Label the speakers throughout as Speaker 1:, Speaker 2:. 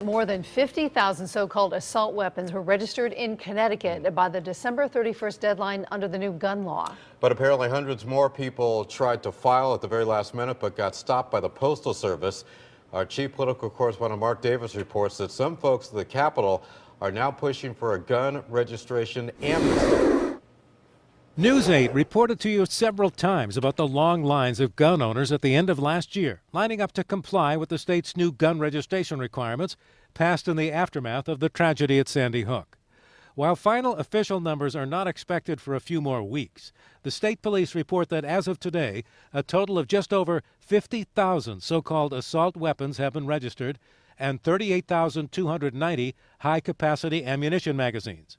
Speaker 1: More than 50,000 so-called assault weapons were registered in Connecticut by the December 31st deadline under the new gun law.
Speaker 2: But apparently hundreds more people tried to file at the very last minute but got stopped by the Postal Service. Our chief political correspondent Mark Davis reports that some folks at the Capitol are now pushing for a gun registration amnesty.
Speaker 3: News 8 reported to you several times about the long lines of gun owners at the end of last year, lining up to comply with the state's new gun registration requirements passed in the aftermath of the tragedy at Sandy Hook. While final official numbers are not expected for a few more weeks, the state police report that as of today, a total of just over 50,000 so-called assault weapons have been registered and 38,290 high-capacity ammunition magazines.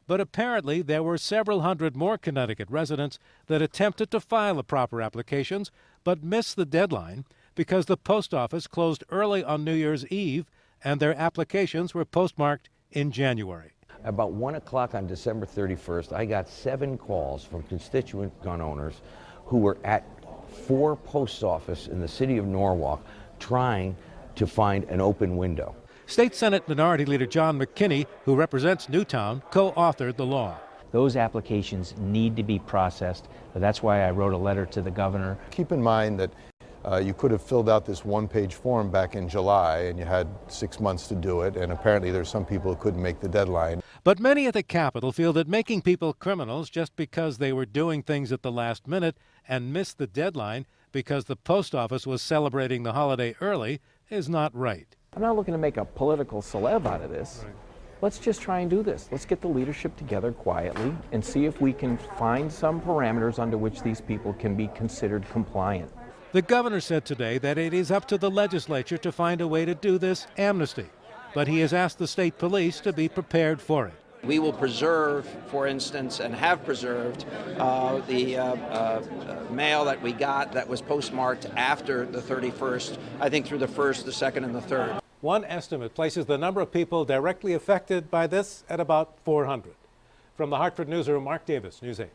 Speaker 3: But apparently there were several hundred more Connecticut residents that attempted to file the proper applications but missed the deadline because the post office closed early on New Year's Eve and their applications were postmarked in January.
Speaker 4: About 1 o'clock on December 31st, I got 7 calls from constituent gun owners who were at 4 post offices in the city of Norwalk trying to find an open window.
Speaker 3: State Senate Minority Leader John McKinney, who represents Newtown, co-authored the law.
Speaker 5: Those applications need to be processed. That's why I wrote a letter to the governor.
Speaker 6: Keep in mind that you could have filled out this one-page form back in July and you had 6 months to do it, and apparently there's some people who couldn't make the deadline.
Speaker 3: But many at the Capitol feel that making people criminals just because they were doing things at the last minute and missed the deadline because the post office was celebrating the holiday early is not right.
Speaker 7: I'm not looking to make a political celeb out of this. Right. Let's just try and do this. Let's get the leadership together quietly and see if we can find some parameters under which these people can be considered compliant.
Speaker 3: The governor said today that it is up to the legislature to find a way to do this amnesty, but he has asked the state police to be prepared for it.
Speaker 8: We will preserve, for instance, and have preserved the mail that we got that was postmarked after the 31st, I think through the 1st, the 2nd, and the 3rd.
Speaker 3: One estimate places the number of people directly affected by this at about 400. From the Hartford Newsroom, Mark Davis, News 8.